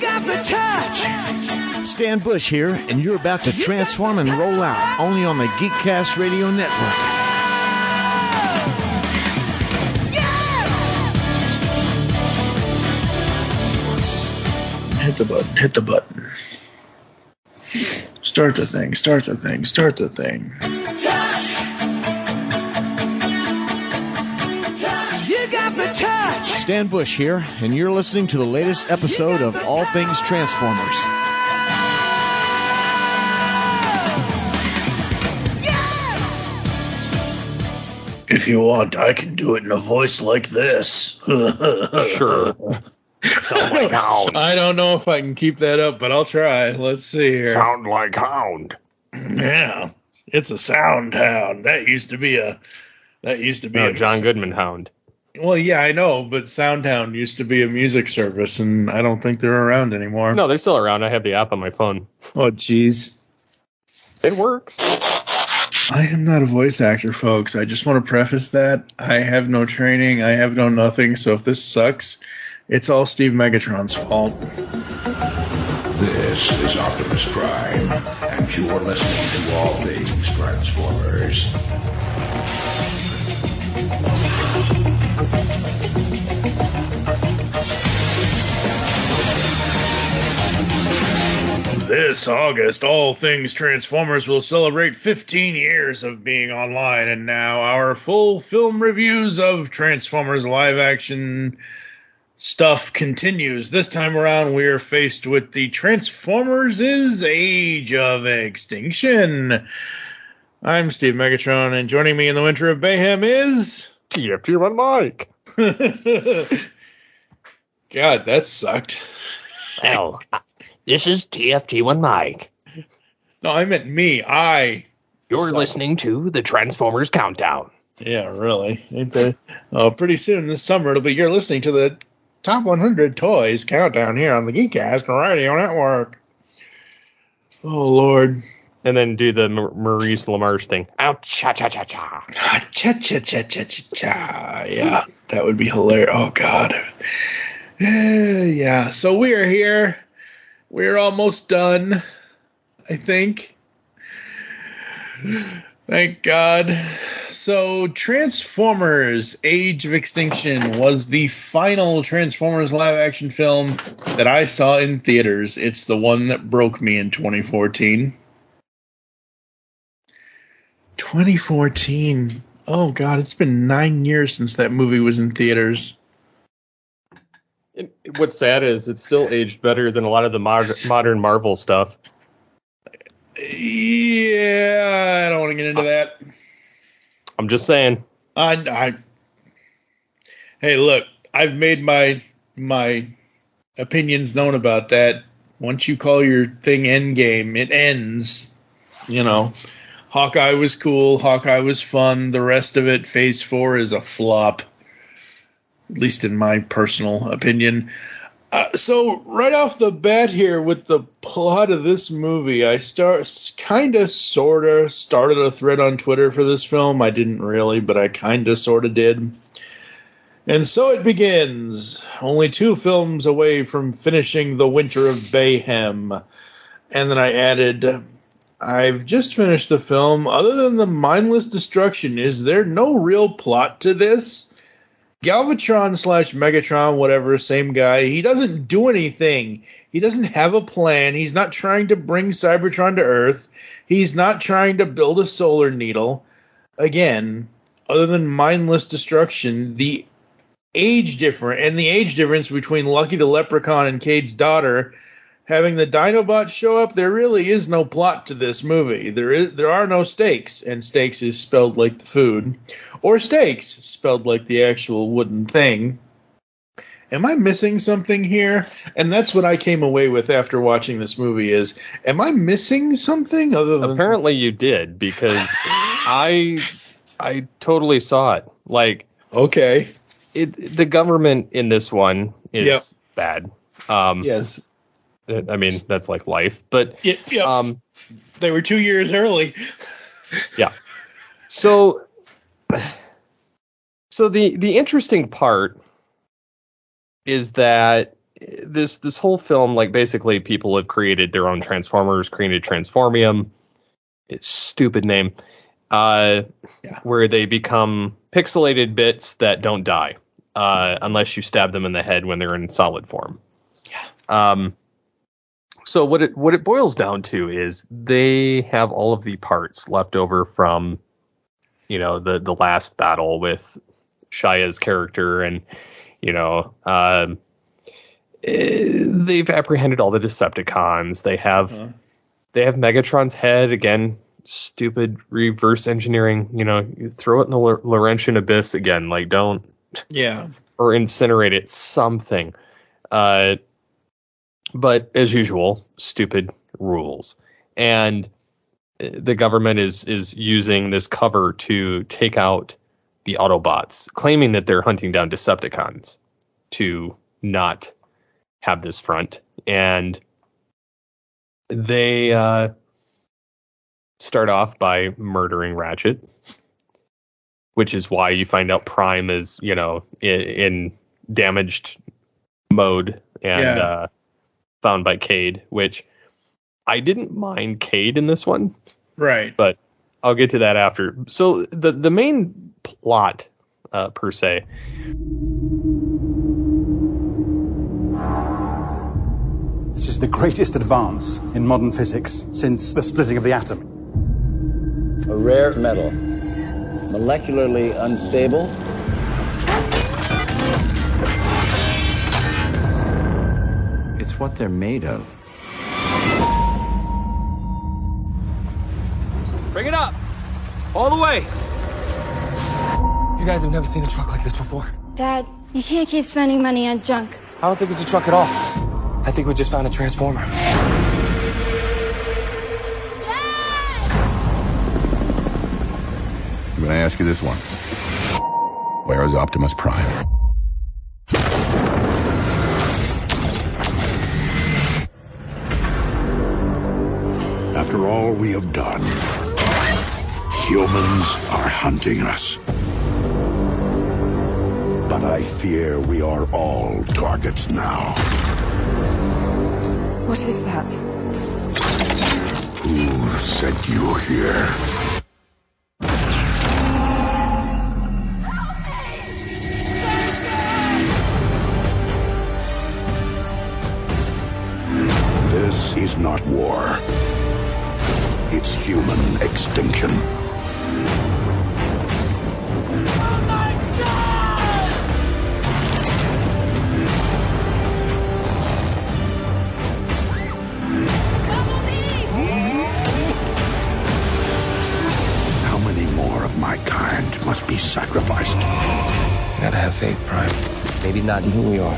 got the touch. Stan Bush here, and you're about to transform and roll out only on the Geekcast Radio Network. Hit the button, hit the button. Start the thing, start the thing, start the thing. You got the touch. Stan Bush here, and you're listening to the latest episode of All Things Transformers. If you want, I can do it in a voice like this. Sure. Sound like hound. I don't know if I can keep that up, but I'll try. Let's see here. Sound like hound. Yeah, it's a sound hound. That used to be a John Goodman hound. Well, yeah, I know, but Soundhound used to be a music service, and I don't think they're around anymore. No, they're still around. I have the app on my phone. Oh, jeez. It works. I am not a voice actor, folks. I just want to preface that. I have no training. I have no nothing. So if this sucks, it's all Steve Megatron's fault. This is Optimus Prime, and you are listening to All Things Transformers. This August, All Things Transformers will celebrate 15 years of being online, and now our full film reviews of Transformers live action stuff continues. This time around, we are faced with the Transformers' Age of Extinction. I'm Steve Megatron, and joining me in the Winter of Mayhem is... TFT1 Mike. God, that sucked. Well, this is TFT1 Mike. No, I meant me. You're listening to the Transformers Countdown. Yeah, really. Ain't they? Oh, pretty soon this summer you're listening to the Top 100 Toys Countdown here on the Geekcast Radio Network. Oh, Lord. And then do the Maurice LaMarche thing. Ow, cha-cha-cha-cha. Cha-cha-cha-cha-cha. Yeah, that would be hilarious. Oh, God. Yeah, so we are here. We're almost done, I think. Thank God. So, Transformers Age of Extinction was the final Transformers live-action film that I saw in theaters. It's the one that broke me in 2014. 2014. Oh, God, it's been 9 years since that movie was in theaters. What's sad is it's still aged better than a lot of the modern Marvel stuff. Yeah, I don't want to get into that. I'm just saying. Hey, look, I've made my opinions known about that. Once you call your thing Endgame, it ends. You know, Hawkeye was cool. Hawkeye was fun. The rest of it, Phase 4, is a flop. At least in my personal opinion. So right off the bat here with the plot of this movie, I sorta started a thread on Twitter for this film. I didn't really, but I kinda sorta did. And so it begins. Only 2 films away from finishing the Winter of Mayhem. And then I added, I've just finished the film. Other than the mindless destruction, is there no real plot to this? Galvatron / Megatron, whatever, same guy. He doesn't do anything. He doesn't have a plan. He's not trying to bring Cybertron to Earth. He's not trying to build a solar needle. Again, other than mindless destruction, the age difference between Lucky the Leprechaun and Cade's daughter, having the Dinobots show up, there really is no plot to this movie. There are no stakes, and stakes is spelled like the food, or steaks spelled like the actual wooden thing. Am I missing something here? And that's what I came away with after watching this movie is, am I missing something other than... Apparently you did, because I totally saw it. Like, okay. The government in this one is bad. Yes. I mean, that's like life, but they were 2 years early. Yeah. So the interesting part is that this whole film, like, basically people have created their own Transformers, created Transformium. It's stupid name. Where they become pixelated bits that don't die unless you stab them in the head when they're in solid form. Yeah. So what it boils down to is they have all of the parts left over from, the last battle with Shia's character, and they've apprehended all the Decepticons. They have Megatron's head again. Stupid reverse engineering. You throw it in the Laurentian abyss again. Like, don't. Yeah. Or incinerate it. Something. But as usual, stupid rules. And the government is using this cover to take out the Autobots, claiming that they're hunting down Decepticons to not have this front. And they start off by murdering Ratchet, which is why you find out Prime is, in damaged mode and found by Cade, which I didn't mind Cade in this one. Right. But I'll get to that after. So the main plot, per se. This is the greatest advance in modern physics since the splitting of the atom. A rare metal, molecularly unstable. It's what they're made of. Bring it up! All the way! You guys have never seen a truck like this before. Dad, you can't keep spending money on junk. I don't think it's a truck at all. I think we just found a transformer. I'm gonna ask you this once. Where is Optimus Prime? After all we have done, humans are hunting us. But I fear we are all targets now. What is that? Who sent you here? This is not war. It's human extinction. How many more of my kind must be sacrificed? You gotta have faith, Prime. Maybe not in who we are,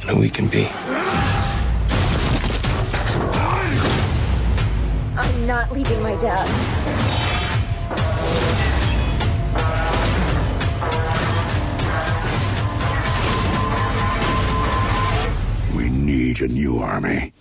and who we can be. I'm not leaving my dad. We need a new army.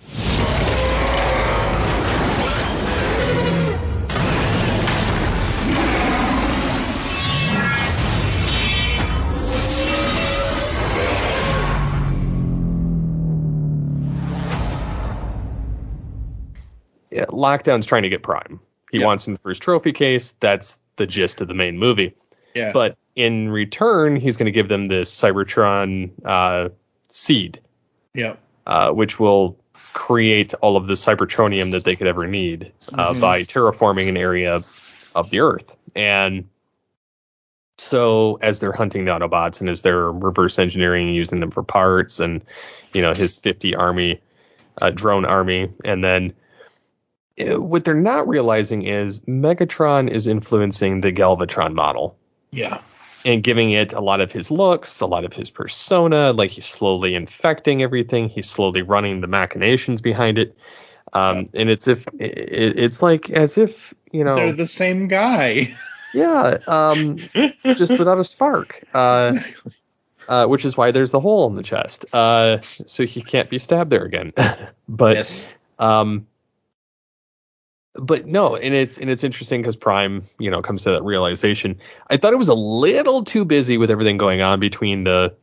Yeah, Lockdown's trying to get Prime. He wants him for his trophy case. That's the gist of the main movie. Yeah. But in return, he's going to give them this Cybertron seed. Yeah. Which will create all of the Cybertronium that they could ever need by terraforming an area of the Earth. And so as they're hunting the Autobots and as they're reverse engineering and using them for parts and, his 50 army, drone army, and then what they're not realizing is Megatron is influencing the Galvatron model. Yeah. And giving it a lot of his looks, a lot of his persona, like he's slowly infecting everything. He's slowly running the machinations behind it. And it's like as if, they're the same guy. Yeah. Just without a spark. Which is why there's the hole in the chest. So he can't be stabbed there again. But, yes. But no, and it's interesting because Prime, comes to that realization. I thought it was a little too busy with everything going on between the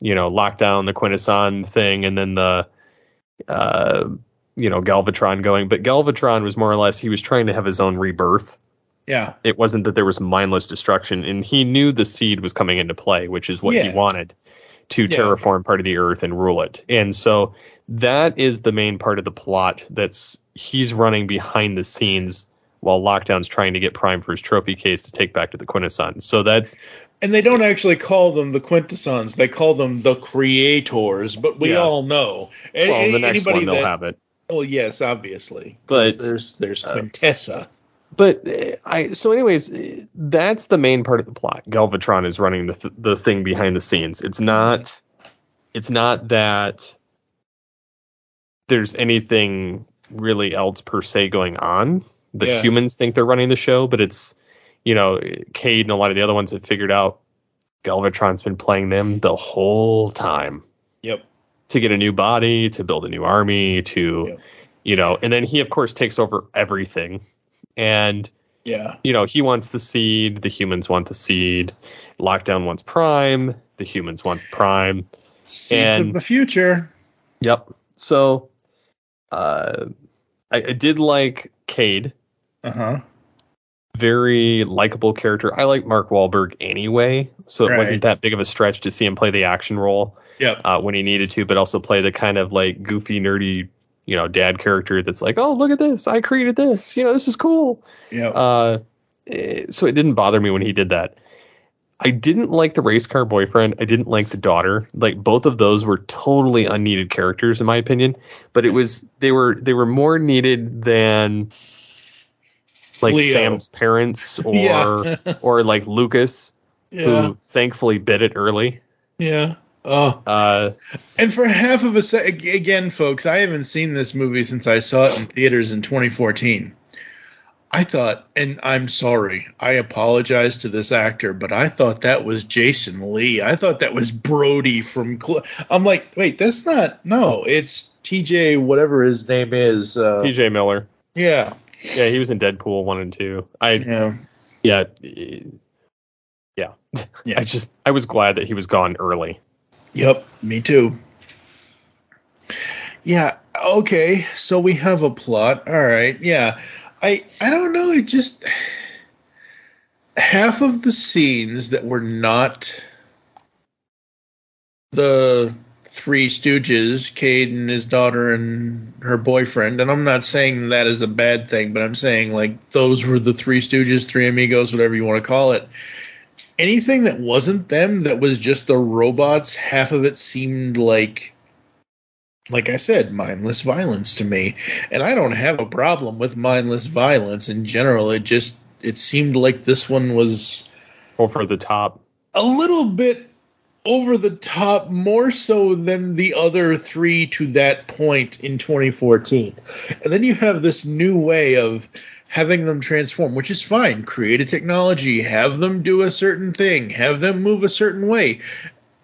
lock down the Quintesson thing, and then the Galvatron going. But Galvatron was more or less, he was trying to have his own rebirth. Yeah. It wasn't that there was mindless destruction, and he knew the seed was coming into play, which is what he wanted, to terraform part of the earth and rule it. And so that is the main part of the plot he's running behind the scenes while Lockdown's trying to get Prime for his trophy case to take back to the Quintessons. So that's... And they don't actually call them the Quintessons. They call them the Creators, but we all know. Well, the next one they'll have it. Well, yes, obviously. But there's Quintessa. But so anyways, that's the main part of the plot. Galvatron is running the thing behind the scenes. It's not that there's anything really else per se going on. The humans think they're running the show, but it's, Cade and a lot of the other ones have figured out Galvatron's been playing them the whole time. Yep. To get a new body, to build a new army, and then he of course takes over everything. And, he wants the seed. The humans want the seed. Lockdown wants Prime. The humans want Prime. Seeds of the future. Yep. So, I did like Cade. Uh-huh. Very likable character. I like Mark Wahlberg anyway, so it wasn't that big of a stretch to see him play the action role when he needed to, but also play the kind of like goofy, nerdy, dad character that's like, oh, look at this, I created this, this is cool. Yeah. So it didn't bother me when he did that. I didn't like the race car boyfriend. I didn't like the daughter. Like, both of those were totally unneeded characters in my opinion, but they were more needed than like Leo. Sam's parents or like Lucas, who thankfully bit it early. Yeah. Oh. And for half of a second, again, folks, I haven't seen this movie since I saw it in theaters in 2014. I thought, and I'm sorry, I apologize to this actor, but I thought that was Jason Lee. I thought that was Brody from... I'm like, wait, that's not... No, it's TJ, whatever his name is. TJ Miller. Yeah. Yeah, he was in Deadpool 1 and 2. Yeah. I was glad that he was gone early. Yep, me too. Yeah, okay, so we have a plot. All right, yeah. I don't know, it just... Half of the scenes that were not the Three Stooges, Cade and his daughter and her boyfriend, and I'm not saying that is a bad thing, but I'm saying, like, those were the Three Stooges, Three Amigos, whatever you want to call it. Anything that wasn't them, that was just the robots, half of it seemed like I said, mindless violence to me. And I don't have a problem with mindless violence in general. It seemed like this one was over the top. A little bit over the top, more so than the other three to that point in 2014. And then you have this new way of having them transform, which is fine. Create a technology, have them do a certain thing, have them move a certain way,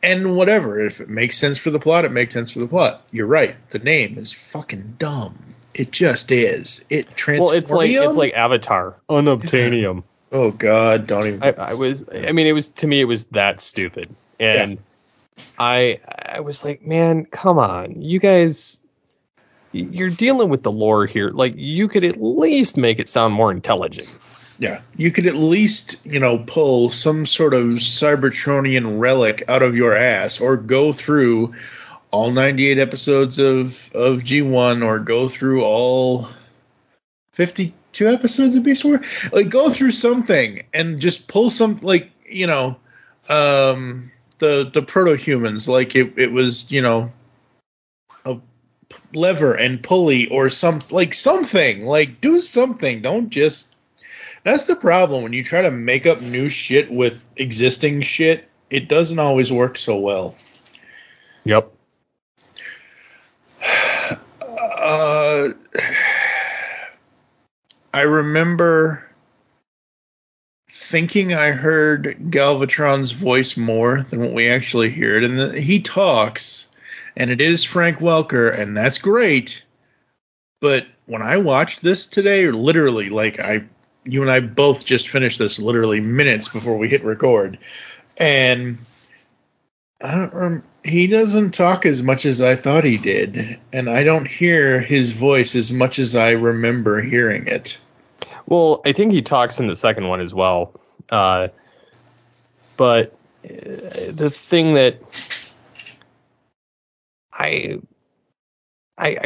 and whatever. If it makes sense for the plot, it makes sense for the plot. You're right. The name is fucking dumb. It just is. Transformium? Well, it's like Avatar. Unobtainium. Oh God, don't even. It was that stupid. And I was like, man, come on. You guys, you're dealing with the lore here. Like, you could at least make it sound more intelligent. Yeah, you could at least, pull some sort of Cybertronian relic out of your ass, or go through all 98 episodes of G1, or go through all 52 episodes of Beast War. Like, go through something and just pull some, like, the proto-humans, like it was, a lever and pulley or something. Like, do something. Don't just... That's the problem. When you try to make up new shit with existing shit, it doesn't always work so well. Yep. I remember thinking I heard Galvatron's voice more than what we actually heard. And he talks, and it is Frank Welker, and that's great. But when I watched this today, literally, you and I both just finished this literally minutes before we hit record. And I don't remember. He doesn't talk as much as I thought he did, and I don't hear his voice as much as I remember hearing it. Well, I think he talks in the second one as well. But the thing that I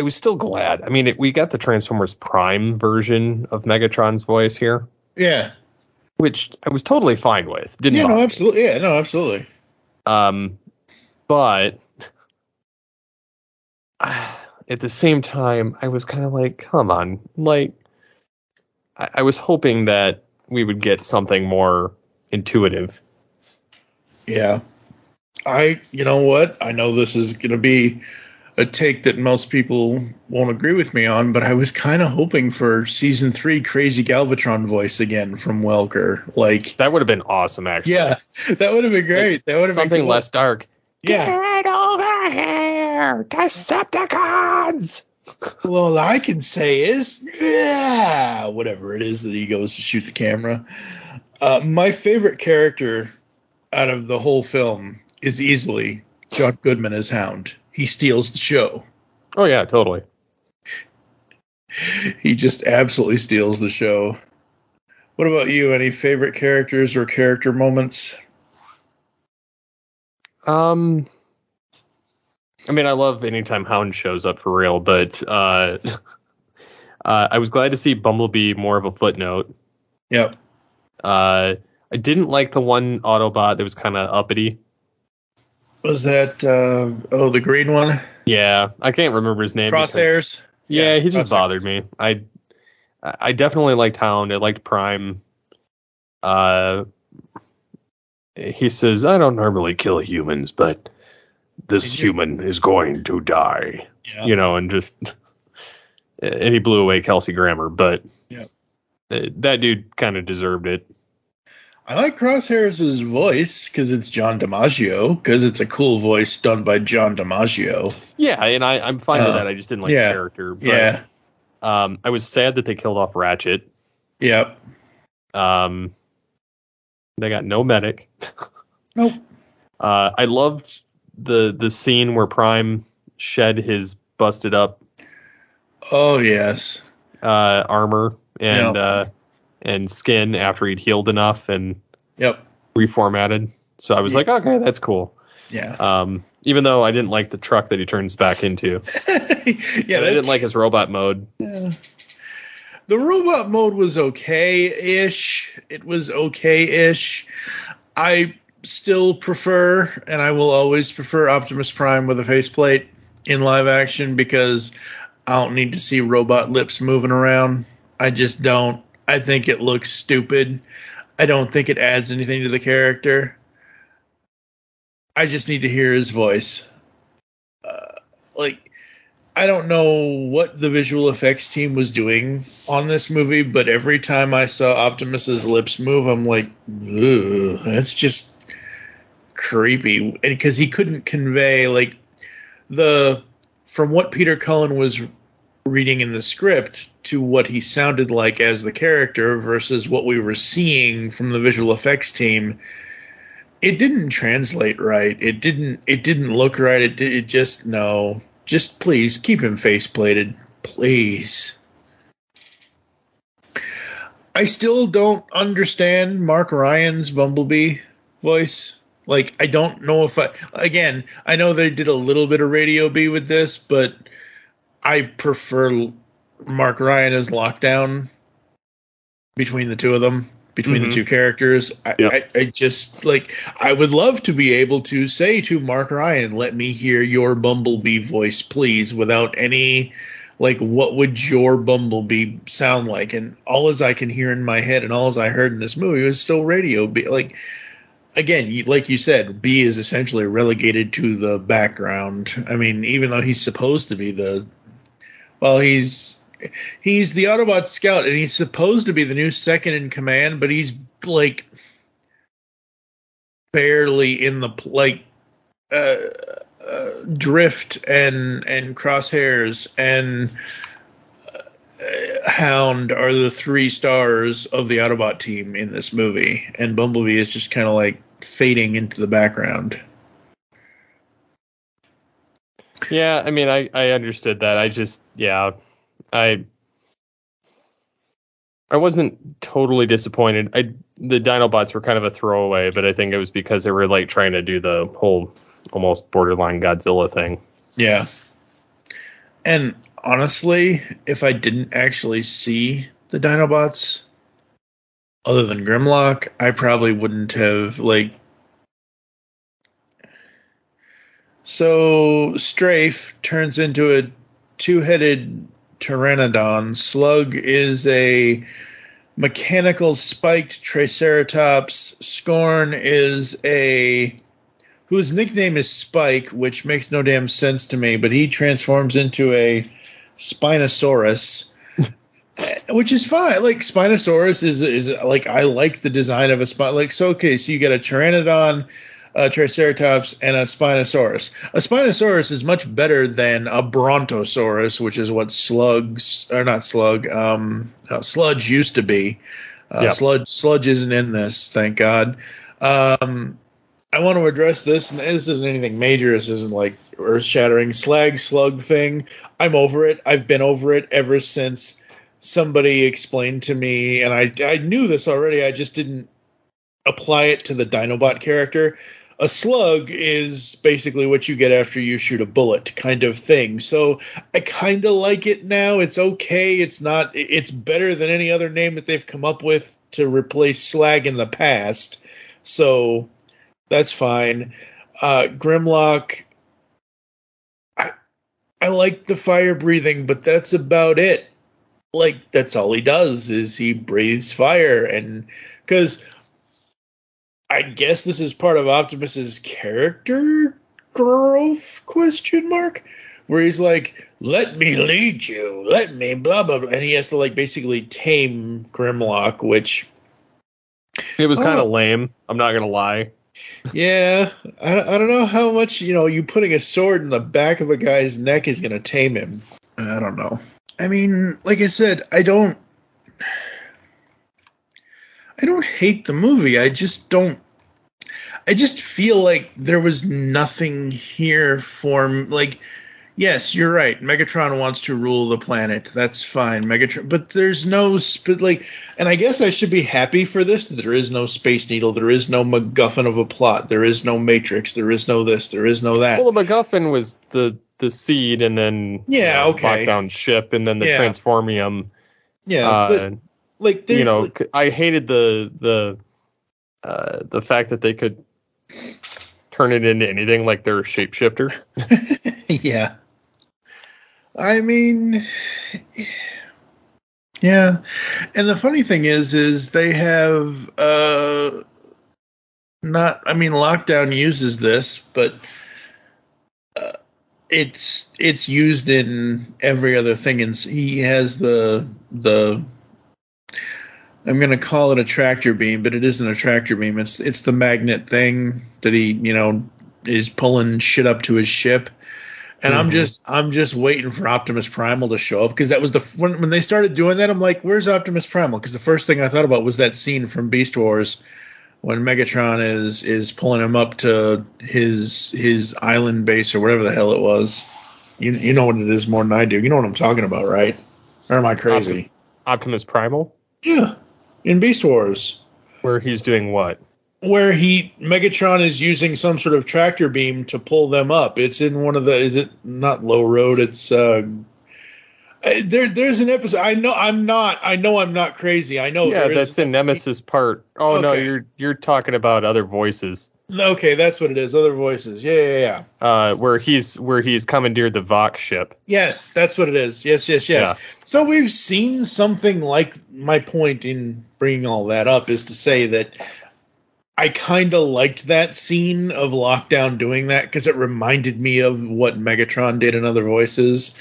was still glad. I mean, we got the Transformers Prime version of Megatron's voice here. Yeah. Which I was totally fine with. Didn't no, bother absolutely. Yeah, no, absolutely. But at the same time, I was kind of like, come on. Like, I was hoping that we would get something more intuitive. Yeah. You know what? I know this is going to be a take that most people won't agree with me on, but I was kind of hoping for season 3 crazy Galvatron voice again from Welker. Like, that would have been awesome, actually. Yeah, that would have been great. Like, that would have something been cool. less dark. Yeah. Get over here, Decepticons! Well, all I can say is, yeah, whatever it is that he goes to shoot the camera. My favorite character out of the whole film is easily John Goodman as Hound. He steals the show. Oh, yeah, totally. He just absolutely steals the show. What about you? Any favorite characters or character moments? I mean, I love anytime Hound shows up for real, but I was glad to see Bumblebee more of a footnote. Yep. I didn't like the one Autobot that was kind of uppity. Was that, the green one? Yeah, I can't remember his name. Crosshairs? Yeah, he just bothered me. I definitely liked Hound. I liked Prime. He says, I don't normally kill humans, but this human is going to die. Yeah. You know, and he blew away Kelsey Grammer, but that dude kind of deserved it. I like Crosshairs' voice because it's John DiMaggio, because it's a cool voice done by John DiMaggio. Yeah, and I'm fine with that. I just didn't like the character. But, I was sad that they killed off Ratchet. Yep. They got no medic. Nope. I loved the scene where Prime shed his busted up. Oh yes. Armor and skin after he'd healed enough and reformatted. So I was like, okay, that's cool. Yeah. Even though I didn't like the truck that he turns back into. I didn't like his robot mode. Yeah. The robot mode was okay-ish. It was okay-ish. I still prefer, and I will always prefer, Optimus Prime with a faceplate in live action because I don't need to see robot lips moving around. I just don't. I think it looks stupid. I don't think it adds anything to the character. I just need to hear his voice. I don't know what the visual effects team was doing on this movie, but every time I saw Optimus's lips move, I'm like, ugh, that's just creepy. Because he couldn't convey, from what Peter Cullen was reading in the script to what he sounded like as the character versus what we were seeing from the visual effects team, it didn't translate right. It didn't look right. It just, no. Just please keep him faceplated, please. I still don't understand Mark Ryan's Bumblebee voice. I don't know I know they did a little bit of Radio B with this, but I prefer Mark Ryan as Lockdown between the two of them, between the two characters. I just, I would love to be able to say to Mark Ryan, let me hear your Bumblebee voice, please, without any, what would your Bumblebee sound like? And all as I can hear in my head and all as I heard in this movie was still Radio B. Again, like you said, B is essentially relegated to the background. I mean, even though he's supposed to be he's the Autobot scout, and he's supposed to be the new second in command, but he's barely in the Drift and Crosshairs and Hound are the 3 stars of the Autobot team in this movie, and Bumblebee is just kind of fading into the background. Yeah, I mean, I understood that. I wasn't totally disappointed. The Dinobots were kind of a throwaway, but I think it was because they were like trying to do the whole almost borderline Godzilla thing. Yeah. And honestly, if I didn't actually see the Dinobots, other than Grimlock, I probably wouldn't have, like... So, Strafe turns into a two-headed Pteranodon. Slug is a mechanical spiked Triceratops. Scorn is whose nickname is Spike, which makes no damn sense to me, but he transforms into a Spinosaurus, which is fine. Like, Spinosaurus is like, I like the design of a spine. Like, so, okay, so you get a Pteranodon, a Triceratops, and a Spinosaurus. A Spinosaurus is much better than a Brontosaurus, which is what Sludge used to be. Yep. Sludge isn't in this, thank God. I want to address this, and this isn't anything major. This isn't like earth-shattering slug thing. I'm over it. I've been over it ever since somebody explained to me, and I knew this already. I just didn't apply it to the Dinobot character. A slug is basically what you get after you shoot a bullet kind of thing. So I kind of like it now. It's okay. It's better than any other name that they've come up with to replace slag in the past. So that's fine. Grimlock, I like the fire breathing, but that's about it. Like, that's all he does is he breathes fire. And because I guess this is part of Optimus's character growth, ? Where he's like, let me lead you, let me blah, blah, blah. And he has to, like, basically tame Grimlock, which... It was kind of lame, I'm not going to lie. Yeah, I don't know how much, you putting a sword in the back of a guy's neck is going to tame him. I don't know. I mean, like I said, I don't hate the movie. I just feel like there was nothing here for, like, yes, you're right. Megatron wants to rule the planet. That's fine. Megatron, but there's no, and I guess I should be happy for this, that there is no Space Needle. There is no MacGuffin of a plot. There is no Matrix. There is no this. There is no that. Well, the MacGuffin was the seed, and then lockdown ship, and then the Transformium. Yeah, but like, I hated the fact that they could turn it into anything, like they're a shapeshifter. Yeah. I mean, yeah. And the funny thing is they have Lockdown uses this, but it's used in every other thing, and he has the I'm going to call it a tractor beam, but it isn't a tractor beam. It's the magnet thing that he, is pulling shit up to his ship. And I'm just waiting for Optimus Primal to show up, because that was when they started doing that, I'm like, where's Optimus Primal? Because the first thing I thought about was that scene from Beast Wars when Megatron is pulling him up to his island base or whatever the hell it was. You know what it is more than I do. You know what I'm talking about, right? Or am I crazy? Optimus Primal? Yeah, in Beast Wars. Where he's doing what? Where Megatron is using some sort of tractor beam to pull them up. It's in one of the, is it not Low Road? It's there's an episode. I know I'm not crazy. I know. Yeah, that's in Nemesis part. Oh okay. No, you're talking about Other Voices. Okay, that's what it is. Other Voices. Yeah. Where he's commandeered the Vox ship. Yes, that's what it is. Yes. Yeah. So we've seen something like, my point in bringing all that up is to say that I kind of liked that scene of Lockdown doing that, because it reminded me of what Megatron did in Other Voices.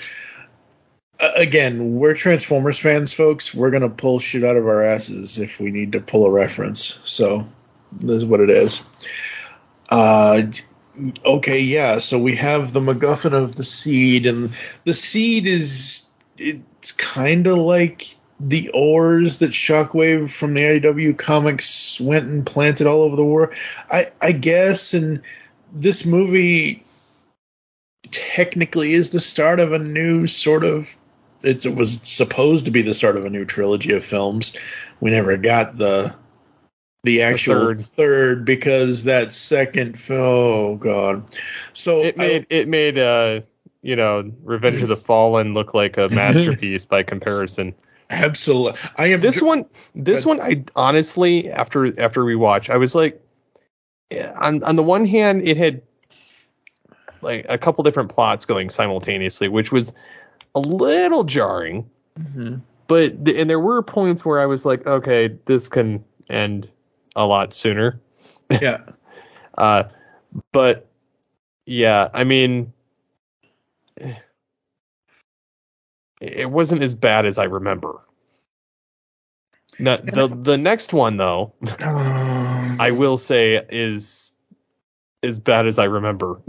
Again, we're Transformers fans, folks. We're going to pull shit out of our asses if we need to pull a reference. So this is what it is. Okay, yeah, so we have the MacGuffin of the seed, and the seed it's kind of like the ores that Shockwave from the IDW comics went and planted all over the world, I guess. And this movie, technically is the start of a new sort of. It was supposed to be the start of a new trilogy of films. We never got the actual third because that second. Oh God! So it made Revenge of the Fallen look like a masterpiece by comparison. Absolutely. This one I honestly after we watch, I was like, on the one hand, it had like a couple different plots going simultaneously, which was a little jarring. Mm-hmm. But there were points where I was like, okay, this can end a lot sooner. Yeah. But yeah, I mean, it wasn't as bad as I remember. Now, the next one, though, I will say is as bad as I remember.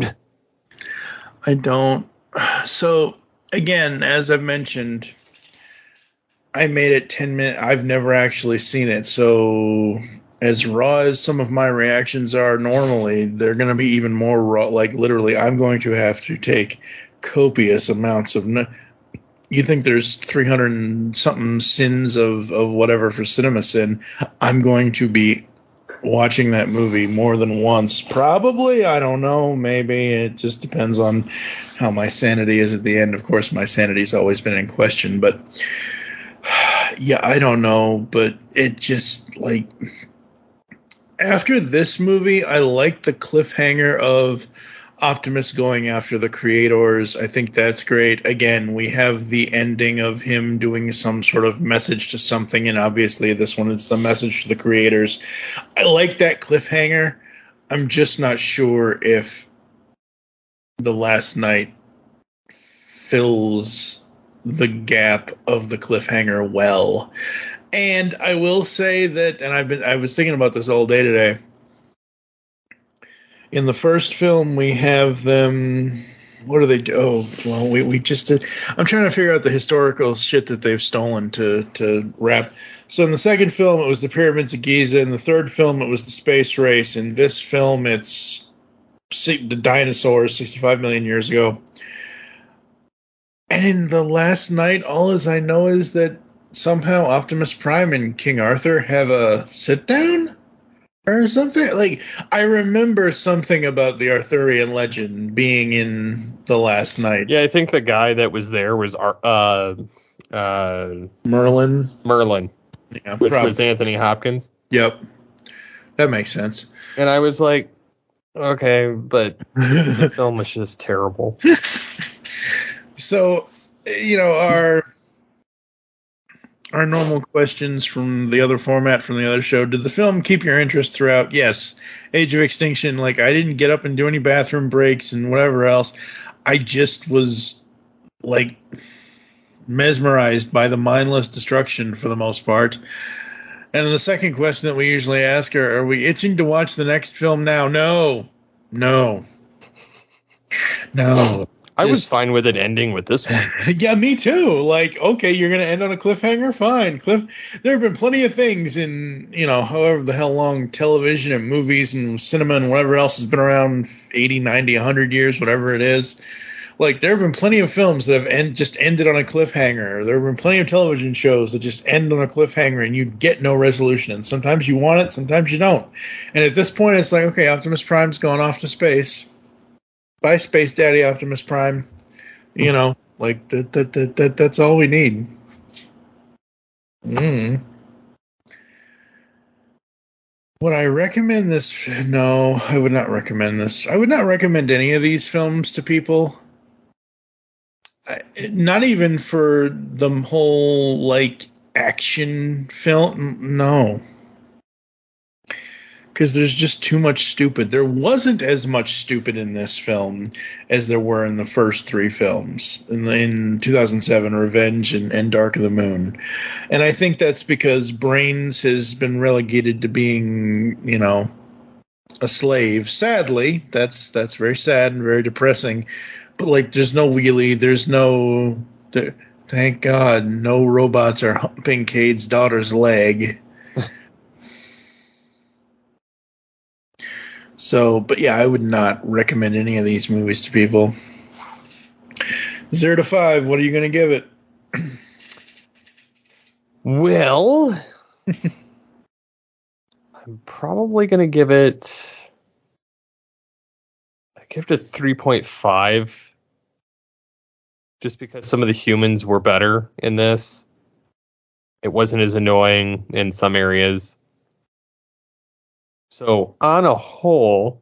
I don't. So, again, as I've mentioned, I made it 10 minutes. I've never actually seen it. So, as raw as some of my reactions are normally, they're going to be even more raw. Like, literally, I'm going to have to take copious amounts of. You think there's 300 and something sins of whatever for cinema sin. I'm going to be watching that movie more than once. Probably, I don't know. Maybe it just depends on how my sanity is at the end. Of course, my sanity's always been in question, but yeah, I don't know. But it just, like, after this movie, I like the cliffhanger of Optimus going after the creators. I think that's great. Again, we have the ending of him doing some sort of message to something, and obviously this one is the message to the creators. I like that cliffhanger. I'm just not sure if The Last Night fills the gap of the cliffhanger well. And I will say that, and I was thinking about this all day today. In the first film, we have them. What do they do? Oh, well, we just did. I'm trying to figure out the historical shit that they've stolen to wrap. So in the second film, it was the pyramids of Giza. In the third film, it was the space race. In this film, it's the dinosaurs 65 million years ago. And in The Last Night, all as I know is that somehow Optimus Prime and King Arthur have a sit down. Or something. Like, I remember something about the Arthurian legend being in The Last Night. Yeah, I think the guy that was there was Merlin. Yeah, which was Anthony Hopkins. Yep. That makes sense. And I was like, okay, but the film was just terrible. So, our normal questions from the other format from the other show. Did the film keep your interest throughout? Yes. Age of Extinction, like, I didn't get up and do any bathroom breaks and whatever else. I just was, like, mesmerized by the mindless destruction for the most part. And the second question that we usually ask are we itching to watch the next film now? No. I was fine with it ending with this one. Yeah, me too. Like, okay, you're going to end on a cliffhanger? Fine. There have been plenty of things in, however the hell long television and movies and cinema and whatever else has been around 80, 90, 100 years, whatever it is. Like, there have been plenty of films that have just ended on a cliffhanger. There have been plenty of television shows that just end on a cliffhanger and you get no resolution. And sometimes you want it, sometimes you don't. And at this point, it's like, okay, Optimus Prime's gone off to space. Bye, Space Daddy Optimus Prime. Like that's all we need. Would I recommend this? No, I would not recommend this. I would not recommend any of these films to people. Not even for the whole, like, action film. No. Because there's just too much stupid. There wasn't as much stupid in this film as there were in the first three films. In 2007, Revenge and Dark of the Moon. And I think that's because Brains has been relegated to being, a slave. Sadly, that's very sad and very depressing. But, like, there's no wheelie. There's no... thank God, no robots are humping Cade's daughter's leg. So, but yeah, I would not recommend any of these movies to people. 0 to 5, what are you going to give it? Well, I'm probably going to give it... I give it a 3.5. Just because some of the humans were better in this. It wasn't as annoying in some areas. So, on a whole,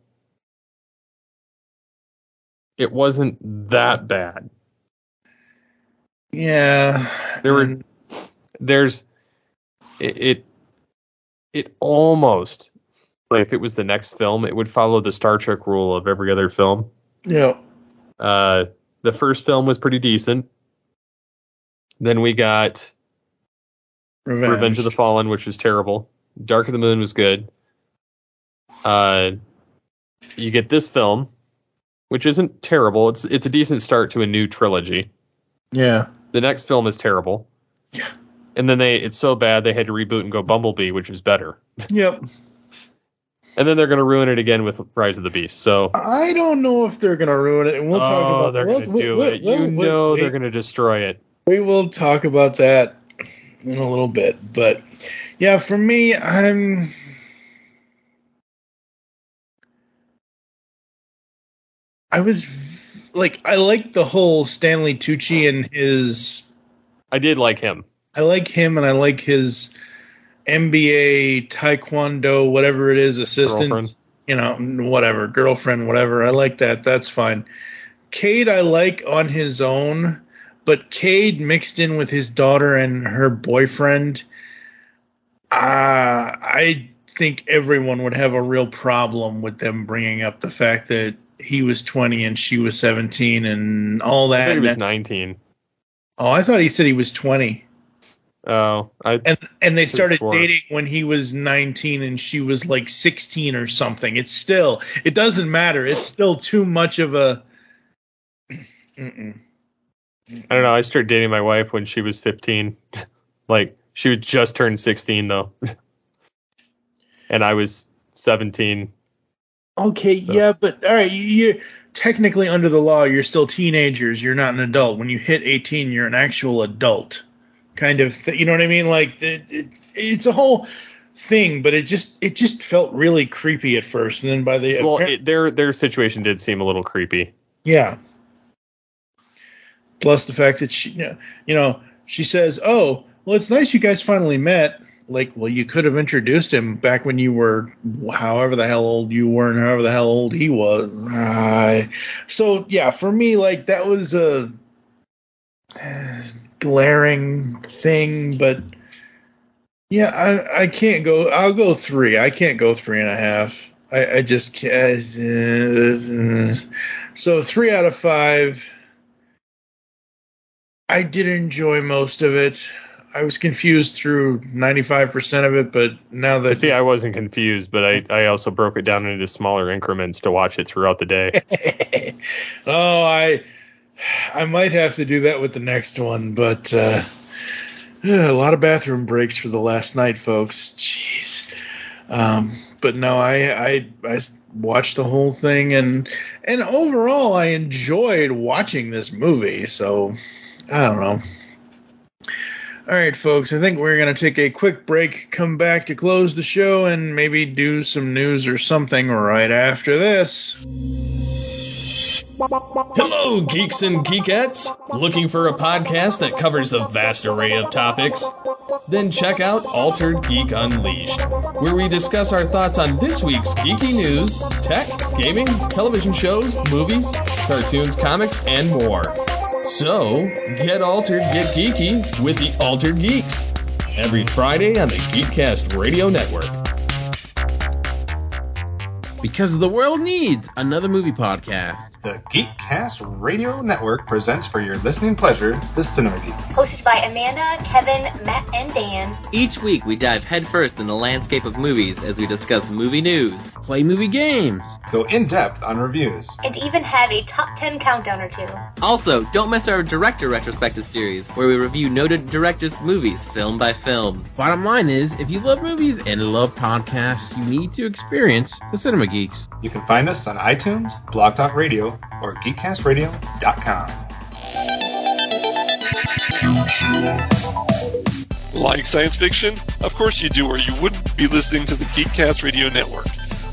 it wasn't that bad. Yeah. It almost, like if it was the next film, it would follow the Star Trek rule of every other film. Yeah. The first film was pretty decent. Then we got Revenge of the Fallen, which was terrible. Dark of the Moon was good. You get this film, which isn't terrible. It's a decent start to a new trilogy. Yeah. The next film is terrible. Yeah. And then it's so bad they had to reboot and go Bumblebee, which is better. Yep. And then they're going to ruin it again with Rise of the Beast. So I don't know if they're going to ruin it. And we'll talk about they're going to do it. They're going to destroy it. We will talk about that in a little bit. But yeah, for me, I liked the whole Stanley Tucci and his... I did like him. I like him, and I like his NBA, Taekwondo, whatever it is, assistant. Girlfriend. Girlfriend, whatever. I like that. That's fine. Cade I like on his own, but Cade mixed in with his daughter and her boyfriend, I think everyone would have a real problem with them bringing up the fact that he was 20 and she was 17 and all that. I thought he was 19. Oh, I thought he said he was 20. Oh, and they started dating when he was 19 and she was like 16 or something. It doesn't matter. It's still too much of a. I don't know. I started dating my wife when she was 15. Like she would just turn 16 though, and I was 17. Okay, so. Yeah, but all right, you're technically under the law. You're still teenagers. You're not an adult. When you hit 18, you're an actual adult. Kind of, you know what I mean? Like it's a whole thing, but it just felt really creepy at first, and then by the their situation did seem a little creepy. Yeah. Plus the fact that she says, "Oh, well, it's nice you guys finally met." Like, well, you could have introduced him back when you were however the hell old you were and however the hell old he was. So yeah, for me, like that was a glaring thing, but yeah, I can't go. I'll go 3. I can't go 3.5. I just can't. So 3 out of 5. I did enjoy most of it. I was confused through 95% of it, but now that... See, I wasn't confused, but I also broke it down into smaller increments to watch it throughout the day. Oh, I might have to do that with the next one, but a lot of bathroom breaks for the last night, folks. Jeez. But no, I watched the whole thing, and overall I enjoyed watching this movie, so I don't know. All right, folks, I think we're going to take a quick break, come back to close the show, and maybe do some news or something right after this. Hello, geeks and geekettes! Looking for a podcast that covers a vast array of topics? Then check out Altered Geek Unleashed, where we discuss our thoughts on this week's geeky news, tech, gaming, television shows, movies, cartoons, comics, and more. So, get altered, get geeky with the Altered Geeks, every Friday on the Geekcast Radio Network. Because the world needs another movie podcast. The Geekcast Radio Network presents for your listening pleasure the Cinema Geek. Hosted by Amanda, Kevin, Matt, and Dan. Each week we dive headfirst in the landscape of movies as we discuss movie news, play movie games, go in-depth on reviews, and even have a top 10 countdown or two. Also, don't miss our director retrospective series, where we review noted directors' movies film by film. Bottom line is, if you love movies and love podcasts, you need to experience the Cinema Geeks. You can find us on iTunes, Blog Talk Radio, or GeekCastRadio.com. Like science fiction? Of course you do, or you wouldn't be listening to the Geekcast Radio Network.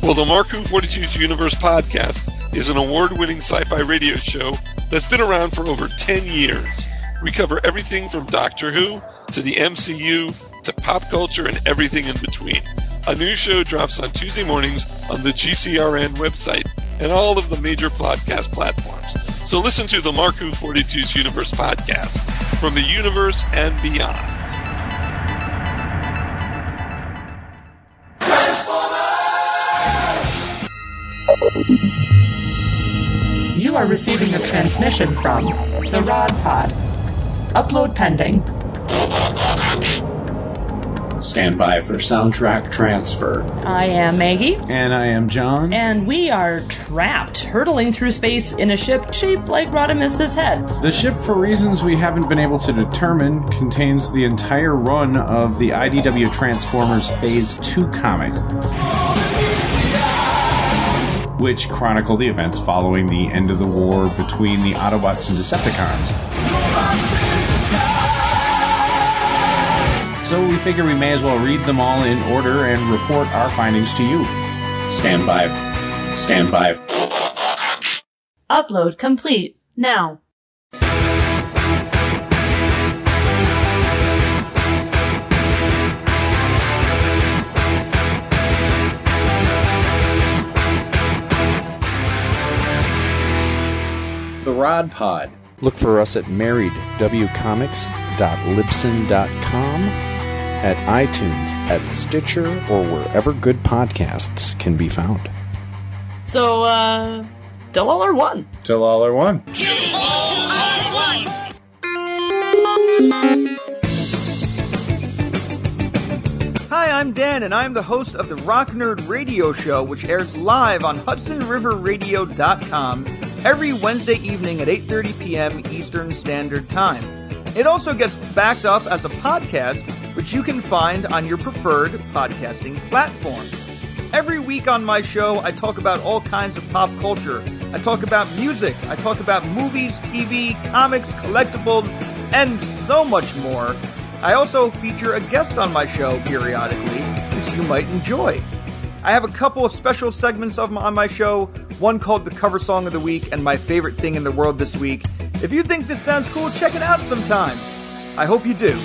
Well, the Mark Who 42's Universe podcast is an award-winning sci-fi radio show that's been around for over 10 years. We cover everything from Doctor Who to the MCU to pop culture and everything in between. A new show drops on Tuesday mornings on the GCRN website and all of the major podcast platforms. So listen to the Mark Who 42's Universe podcast from the universe and beyond. You are receiving a transmission from the Rod Pod. Upload pending. Stand by for soundtrack transfer. I am Maggie. And I am John. And we are trapped, hurtling through space in a ship shaped like Rodimus's head. The ship, for reasons we haven't been able to determine, contains the entire run of the IDW Transformers Phase 2 comic, which chronicle the events following the end of the war between the Autobots and Decepticons. So we figure we may as well read them all in order and report our findings to you. Stand by. Stand by. Upload complete. Now. The Rod Pod. Look for us at marriedwcomics.libsyn.com, at iTunes, at Stitcher, or wherever good podcasts can be found. So, till all are one. Till all are one. Till all are one. Hi, I'm Dan, and I'm the host of the Rock Nerd Radio Show, which airs live on HudsonRiverRadio.com every Wednesday evening at 8:30 p.m. Eastern Standard Time. It also gets backed up as a podcast, which you can find on your preferred podcasting platform. Every week on my show, I talk about all kinds of pop culture. I talk about music, I talk about movies, TV, comics, collectibles, and so much more. I also feature a guest on my show periodically, which you might enjoy. I have a couple of special segments on my show, one called the Cover Song of the Week and My Favorite Thing in the World This Week. If you think this sounds cool, check it out sometime. I hope you do.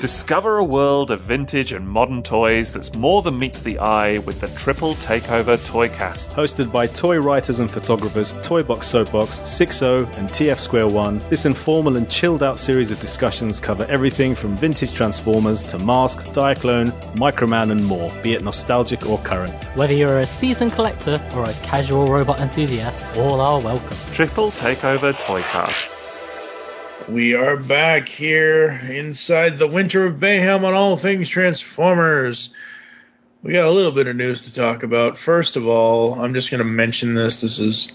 Discover a world of vintage and modern toys that's more than meets the eye with the Triple Takeover Toycast. Hosted by toy writers and photographers Toybox Soapbox, 6O, and TF Square 1, this informal and chilled-out series of discussions cover everything from vintage Transformers to Mask, Diaclone, Microman, and more, be it nostalgic or current. Whether you're a seasoned collector or a casual robot enthusiast, all are welcome. Triple Takeover Toycast. We are back here inside the Winter of Mayhem on all things Transformers. We got a little bit of news to talk about. First of all, I'm just going to mention this. This is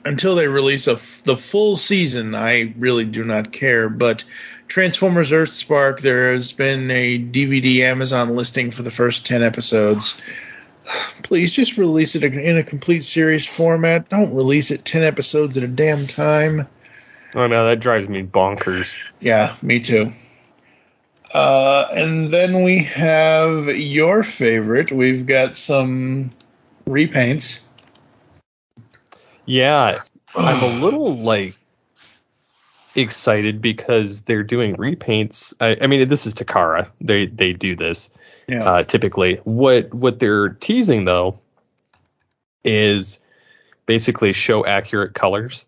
until they release the full season, I really do not care. But Transformers Earthspark, there has been a DVD Amazon listing for the first 10 episodes. Please just release it in a complete series format. Don't release it 10 episodes at a damn time. Oh no, that drives me bonkers. Yeah, me too. And then we have your favorite. We've got some repaints. Yeah, I'm a little excited because they're doing repaints. I mean, this is Takara. They do this typically. What they're teasing though is basically show accurate colors.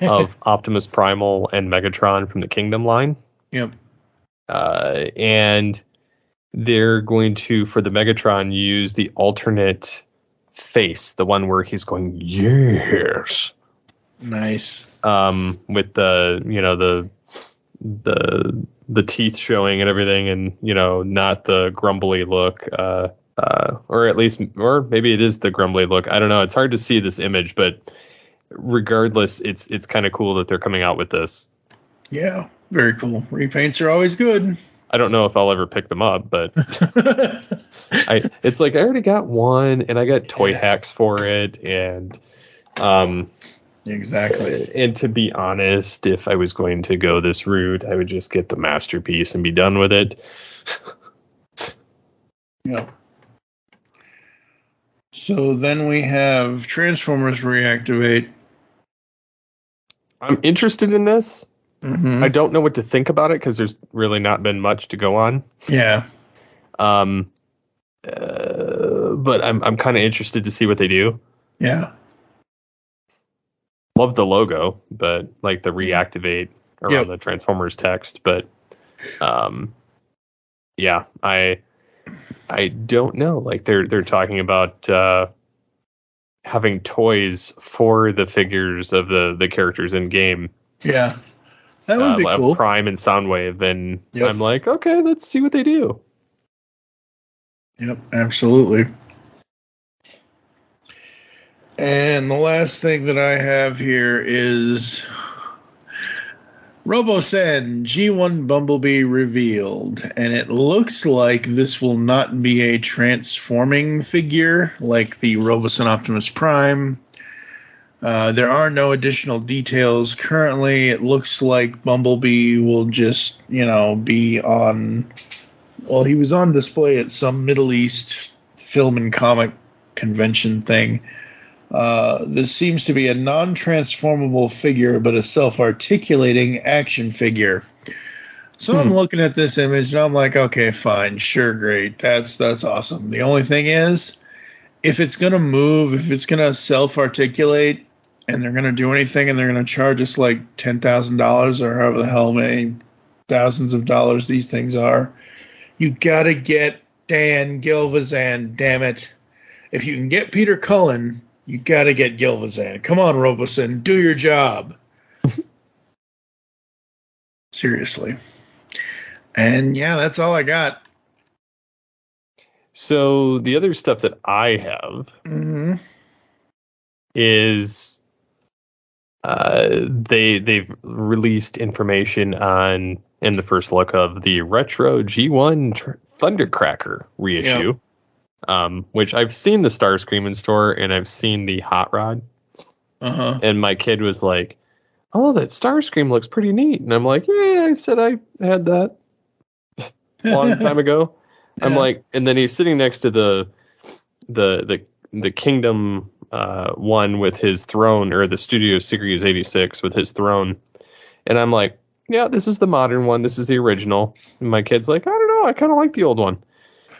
Of Optimus Primal and Megatron from the Kingdom line. Yep. And they're going to, for the Megatron, use the alternate face, the one where he's going, yes. Nice. With the teeth showing and everything, and not the grumbly look. Or maybe it is the grumbly look. I don't know. It's hard to see this image, but regardless, it's kind of cool that they're coming out with this. Yeah, very cool. Repaints are always good. I don't know if I'll ever pick them up, but it's like I already got one, and I got toy hacks for it, and Exactly. And to be honest, if I was going to go this route, I would just get the masterpiece and be done with it. Yeah. So then we have Transformers Reactivate. I'm interested in this. Mm-hmm. I don't know what to think about it because there's really not been much to go on. Yeah. But I'm kind of interested to see what they do. Yeah. Love the logo, but like the reactivate around the Transformers text. But yeah, I don't know. Like they're talking about having toys for the figures of the characters in game. Yeah. That would be cool. Prime and Soundwave, and I'm like, okay, let's see what they do. Yep, absolutely. And the last thing that I have here is RoboSen G1 Bumblebee revealed, and it looks like this will not be a transforming figure like the RoboSen Optimus Prime. There are no additional details currently. It looks like Bumblebee will just, be on... Well, he was on display at some Middle East film and comic convention thing. This seems to be a non-transformable figure, but a self-articulating action figure. So I'm looking at this image, and I'm like, okay, fine, sure, great. That's awesome. The only thing is, if it's going to move, if it's going to self-articulate, and they're going to do anything, and they're going to charge us like $10,000 or however the hell many thousands of dollars these things are, you got to get Dan Galvatron, damn it. If you can get Peter Cullen, you got to get Galvatron. Come on, RoboSen, do your job. Seriously. And yeah, that's all I got. So the other stuff that I have is they've released information on in the first look of the retro G1 Thundercracker reissue, which I've seen the Starscream in store and I've seen the Hot Rod. And my kid was like, "Oh, that Starscream looks pretty neat," and I'm like, "Yeah, I said I had that a long time ago." I'm like, and then he's sitting next to the Kingdom one with his throne, or the Studio Series 86 with his throne, and I'm like, yeah, this is the modern one, this is the original. And my kid's like, I don't know, I kind of like the old one.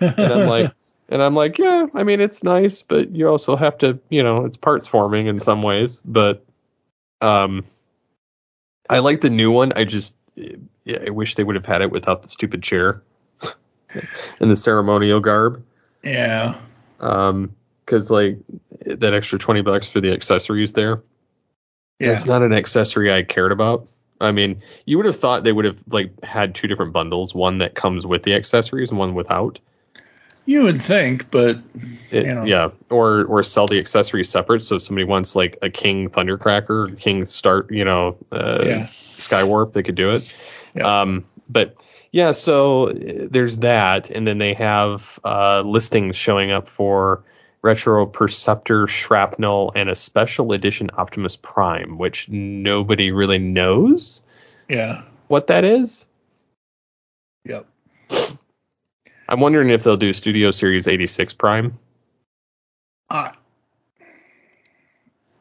And I'm like, yeah, I mean, it's nice, but you also have to, it's parts forming in some ways, but I like the new one. I wish they would have had it without the stupid chair and the ceremonial garb. Yeah. Because like that extra $20 for the accessories there. Yeah. It's not an accessory I cared about. I mean, you would have thought they would have like had two different bundles, one that comes with the accessories and one without. You would think, but yeah, or sell the accessories separate. So if somebody wants like a King Thundercracker, King Skywarp, they could do it. Yeah. But yeah, so there's that, and then they have listings showing up for Retro Perceptor, Shrapnel, and a special edition Optimus Prime, which nobody really knows what that is. Yep. I'm wondering if they'll do Studio Series 86 Prime.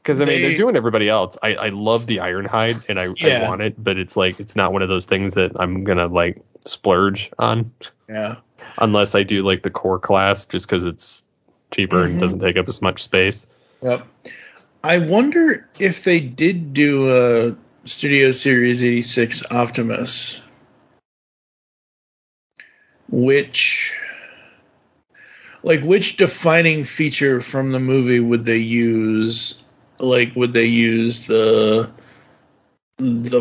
Because, I mean, they're doing everybody else. I love the Ironhide, and I want it, but it's like, it's not one of those things that I'm going to, like, splurge on. Yeah. Unless I do, like, the core class, just because it's cheaper and doesn't take up as much space. Yep. I wonder if they did do a Studio Series 86 Optimus, which defining feature from the movie would they use? Like, would they use the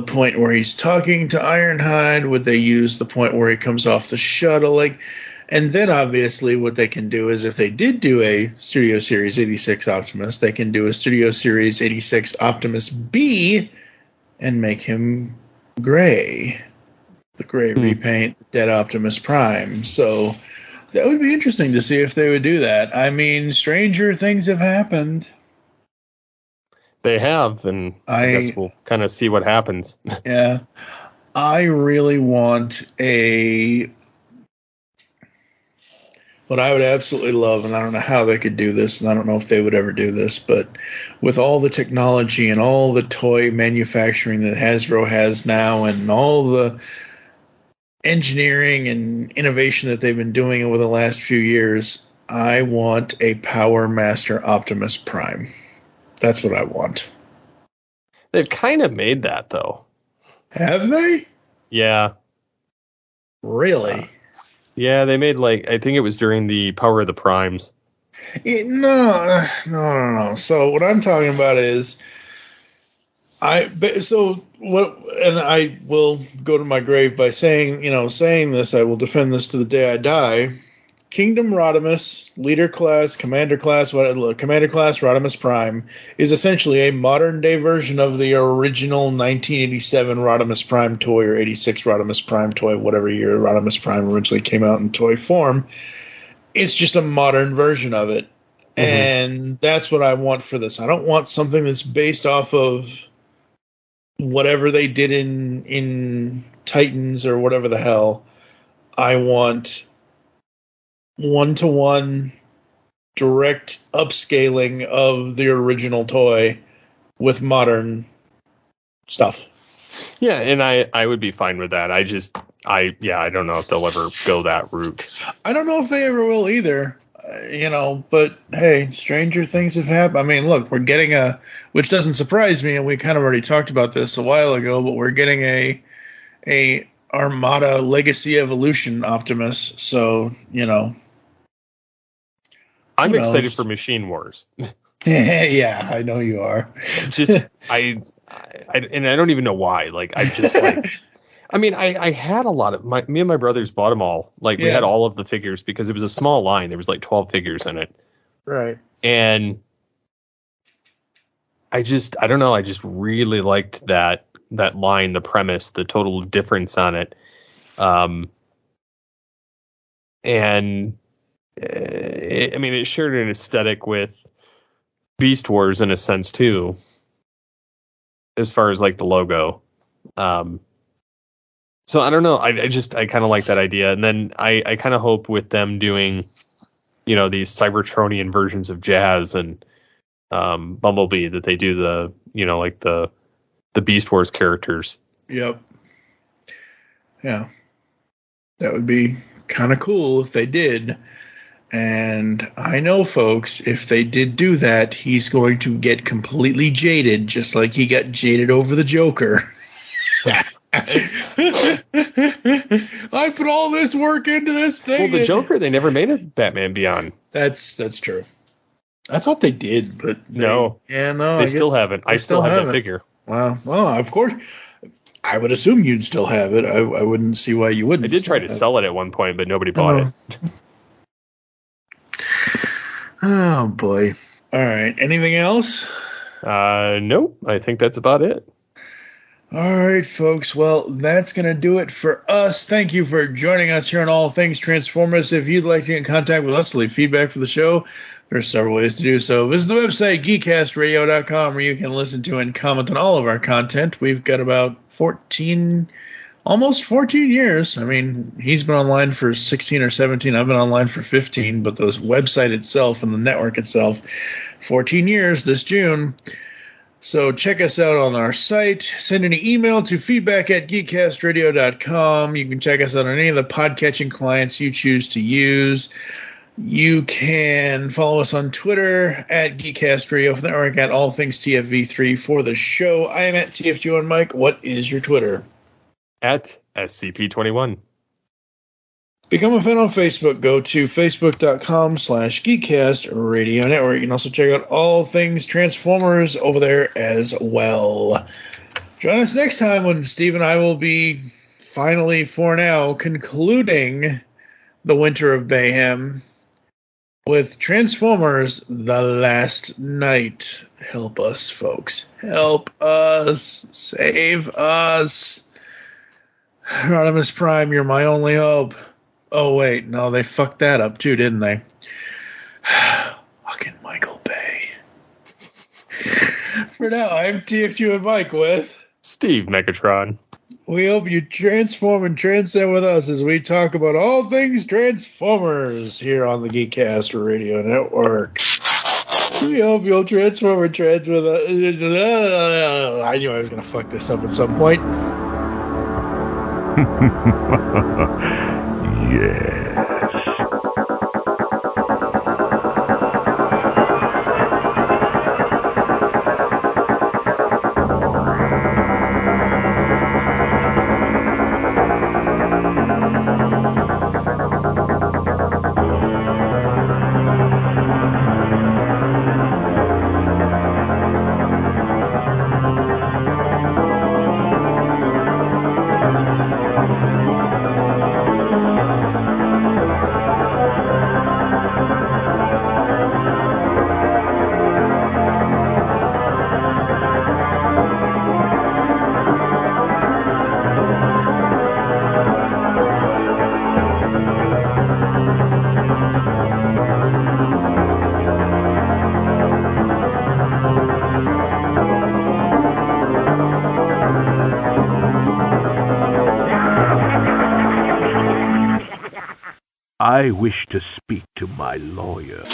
point where he's talking to Ironhide? Would they use the point where he comes off the shuttle? Like, and then obviously what they can do is if they did do a Studio Series 86 Optimus, they can do a Studio Series 86 Optimus B and make him gray. The gray repaint, Dead Optimus Prime. So that would be interesting to see if they would do that. I mean, stranger things have happened. They have, and I guess we'll kind of see what happens. Yeah. I really want what I would absolutely love, and I don't know how they could do this, and I don't know if they would ever do this, but with all the technology and all the toy manufacturing that Hasbro has now and all the engineering and innovation that they've been doing over the last few years, I want a Power Master Optimus Prime. That's what I want. They've kind of made that, though. Have they? Yeah. Really? Yeah, they made, I think it was during the Power of the Primes. No. So what I'm talking about is, I will go to my grave by saying this, I will defend this to the day I die. Kingdom Rodimus, Leader Class, Commander Class Rodimus Prime is essentially a modern-day version of the original 1987 Rodimus Prime toy, or 86 Rodimus Prime toy, whatever year Rodimus Prime originally came out in toy form. It's just a modern version of it, and that's what I want for this. I don't want something that's based off of whatever they did in Titans or whatever the hell. I want one-to-one direct upscaling of the original toy with modern stuff. Yeah, and I would be fine with that. I don't know if they'll ever go that route. I don't know if they ever will either. But hey, stranger things have happened. I mean, look, we're getting which doesn't surprise me, and we kind of already talked about this a while ago, but we're getting a Armada Legacy Evolution Optimus, so, I'm excited for Machine Wars. Yeah, I know you are. I don't even know why. I had a lot of me and my brothers bought them all. We had all of the figures because it was a small line. There was 12 figures in it. Right. And I don't know. I just really liked that line, the premise, the total difference on it. It shared an aesthetic with Beast Wars in a sense too, as far as the logo. So I don't know. I kind of like that idea, and then I kind of hope with them doing, these Cybertronian versions of Jazz and Bumblebee that they do the Beast Wars characters. Yep. Yeah, that would be kind of cool if they did. And I know, folks, if they did do that, he's going to get completely jaded, just like he got jaded over the Joker. I put all this work into this thing. Well, the Joker, they never made a Batman Beyond. That's true. I thought they did, but no. Yeah, no. They still haven't. I still have that figure. Wow. Well, of course. I would assume you'd still have it. I wouldn't see why you wouldn't. I did try to sell it at one point, but nobody bought it. Oh, boy. All right. Anything else? Nope. I think that's about it. All right, folks. Well, that's going to do it for us. Thank you for joining us here on All Things Transformers. If you'd like to get in contact with us to leave feedback for the show, there's several ways to do so. Visit the website, geekcastradio.com, where you can listen to and comment on all of our content. We've got about almost 14 years. I mean, he's been online for 16 or 17. I've been online for 15, but the website itself and the network itself, 14 years this June. So check us out on our site. Send an email to feedback@geekcastradio.com. You can check us out on any of the podcatching clients you choose to use. You can follow us on Twitter at GeekCastRadio for the network, at All Things TFV3 for the show. I am at TFG1 Mike. What is your Twitter? At SCP21. Become a fan on Facebook. Go to facebook.com/GeekCastRadio Network. You can also check out All Things Transformers over there as well. Join us next time when Steve and I will be finally, for now, concluding the Winter of Mayhem with Transformers The Last Night. Help us, folks. Help us. Save us. Rodimus Prime, you're my only hope. Oh, wait. No, they fucked that up, too, didn't they? Fucking Michael Bay. For now, I'm TFG and Mike with Steve Megatron. We hope you transform and transcend with us as we talk about all things Transformers here on the Geekcast Radio Network. We hope you'll transform and trans with us. I knew I was going to fuck this up at some point. Yes. I wish to speak to my lawyer.